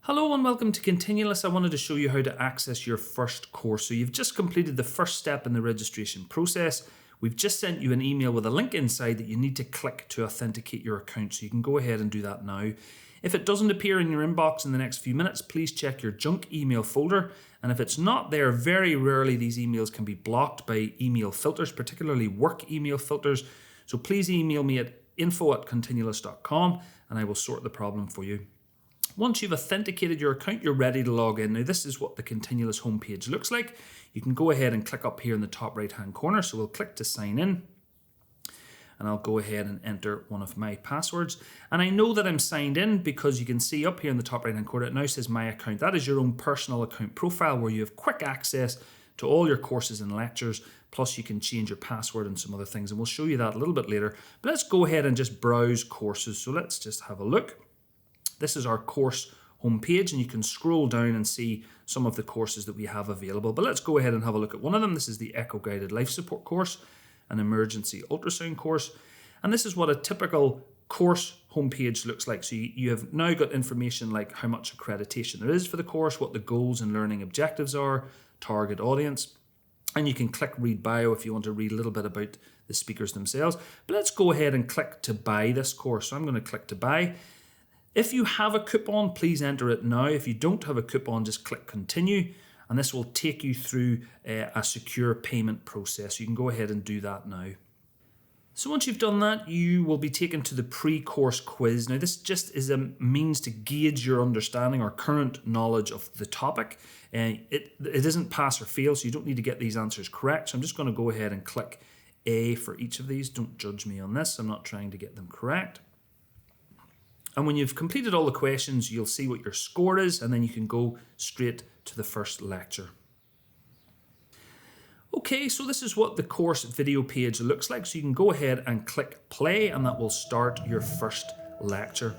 Hello and welcome to Continulus. I wanted to show you how to access your first course. So you've just completed the first step in the registration process. We've just sent you an email with a link inside that you need to click to authenticate your account. So you can go ahead and do that now. If it doesn't appear in your inbox in the next few minutes, please check your junk email folder. And if it's not there, very rarely these emails can be blocked by email filters, particularly work email filters. So please email me at info@continulus.com and I will sort the problem for you. Once you've authenticated your account, you're ready to log in. Now, this is what the Continulus homepage looks like. You can go ahead and click up here in the top right-hand corner. So we'll click to sign in. And I'll go ahead and enter one of my passwords. And I know that I'm signed in because you can see up here in the top right-hand corner, it now says my account. That is your own personal account profile where you have quick access to all your courses and lectures. Plus you can change your password and some other things. And we'll show you that a little bit later. But let's go ahead and just browse courses. So let's just have a look. This is our course homepage, and you can scroll down and see some of the courses that we have available. But let's go ahead and have a look at one of them. This is the Echo Guided Life Support course, an emergency ultrasound course. And this is what a typical course homepage looks like. So you have now got information like how much accreditation there is for the course, what the goals and learning objectives are, target audience. And you can click read bio if you want to read a little bit about the speakers themselves. But let's go ahead and click to buy this course. So I'm going to click to buy. If you have a coupon, please enter it now. If you don't have a coupon, just click continue, and this will take you through a secure payment process. You can go ahead and do that now. So once you've done that, you will be taken to the pre-course quiz. Now, this just is a means to gauge your understanding or current knowledge of the topic. It isn't pass or fail, so you don't need to get these answers correct. So I'm just going to go ahead and click A for each of these. Don't judge me on this. I'm not trying to get them correct. And when you've completed all the questions, you'll see what your score is, and then you can go straight to the first lecture. Okay, so this is what the course video page looks like. So you can go ahead and click play, and that will start your first lecture.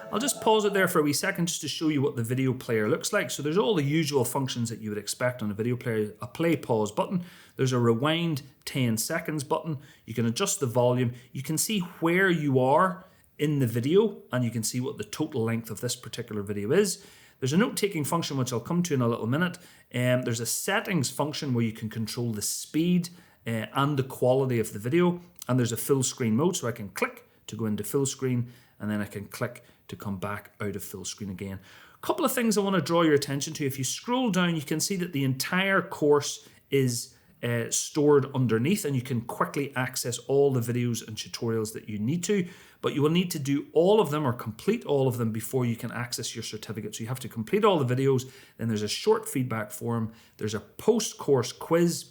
I'll just pause it there for a wee second just to show you what the video player looks like. So there's all the usual functions that you would expect on a video player. A play pause button. There's a rewind 10 seconds button. You can adjust the volume. You can see where you are in the video, and you can see what the total length of this particular video is. There's a note-taking function, which I'll come to in a little minute. There's a settings function where you can control the speed and the quality of the video. And there's a full screen mode, so I can click to go into full screen, and then I can click to come back out of full screen again. A couple of things I want to draw your attention to. If you scroll down, you can see that the entire course is stored underneath, and you can quickly access all the videos and tutorials that you need to, but you will need to do all of them or complete all of them before you can access your certificate. So you have to complete all the videos, then there's a short feedback form, there's a post-course quiz,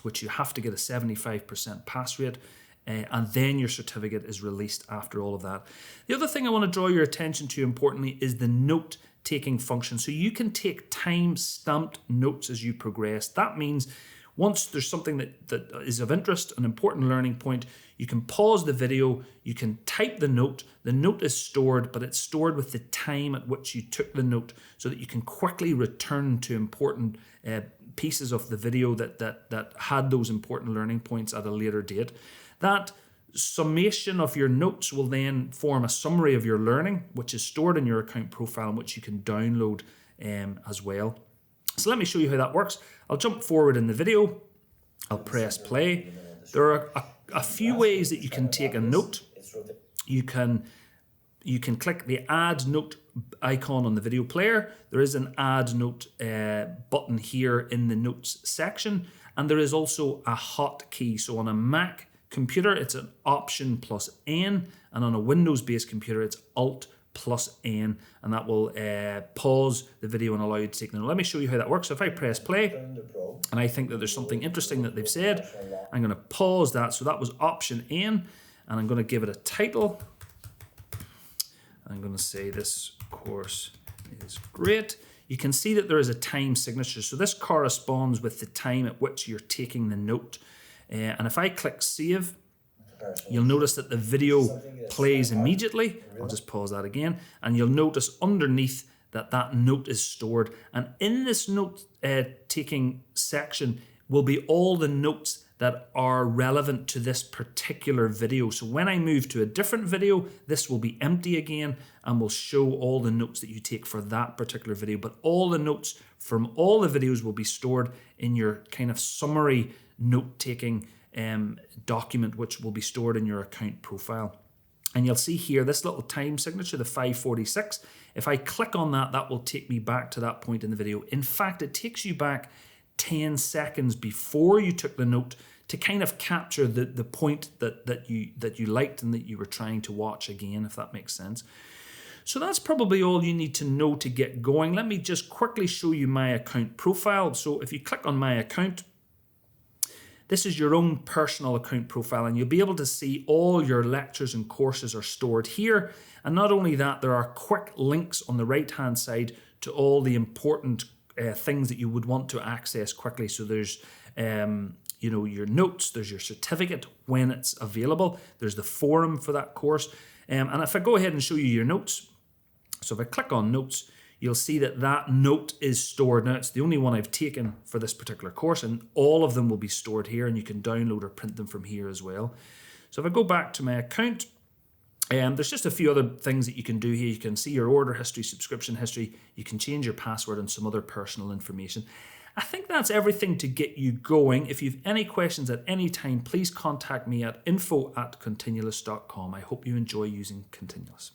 which you have to get a 75% pass rate, and then your certificate is released after all of that. The other thing I want to draw your attention to importantly is the note-taking function. So you can take time-stamped notes as you progress. That means once there's something that is of interest, an important learning point, you can pause the video, you can type the note is stored, but it's stored with the time at which you took the note so that you can quickly return to important pieces of the video that had those important learning points at a later date. That summation of your notes will then form a summary of your learning, which is stored in your account profile and which you can download as well. So let me show you how that works. I'll jump forward in the video. I'll press play. There are a few ways that you can take a note. You can click the add note icon on the video player. There is an add note button here in the notes section. And there is also a hotkey. So on a Mac computer, it's an Option plus N. And on a Windows-based computer, it's Alt plus N, and that will pause the video and allow you to take the note. Let me show you how that works. So if I press play, and I think that there's something interesting that they've said, I'm going to pause that. So that was Option N, and I'm going to give it a title. I'm going to say this course is great. You can see that there is a time signature. So this corresponds with the time at which you're taking the note. And if I click save, you'll notice that the video plays immediately. I'll just pause that again. And you'll notice underneath that note is stored. And in this note taking section will be all the notes that are relevant to this particular video. So when I move to a different video, this will be empty again and will show all the notes that you take for that particular video. But all the notes from all the videos will be stored in your kind of summary note-taking document, which will be stored in your account profile. And you'll see here this little time signature, the 5:46. If I click on that, that will take me back to that point in the video. In fact, it takes you back 10 seconds before you took the note to kind of capture the point that you liked and that you were trying to watch again, if that makes sense. So that's probably all you need to know to get going. Let me just quickly show you my account profile. So if you click on my account, this is your own personal account profile, and you'll be able to see all your lectures and courses are stored here. And not only that, there are quick links on the right-hand side to all the important things that you would want to access quickly. So there's your notes, there's your certificate when it's available, there's the forum for that course. And if I go ahead and show you your notes, so if I click on notes, you'll see that that note is stored. Now, it's the only one I've taken for this particular course, and all of them will be stored here, and you can download or print them from here as well. So if I go back to my account, there's just a few other things that you can do here. You can see your order history, subscription history. You can change your password and some other personal information. I think that's everything to get you going. If you have any questions at any time, please contact me at info@continulus.com. I hope you enjoy using Continulus.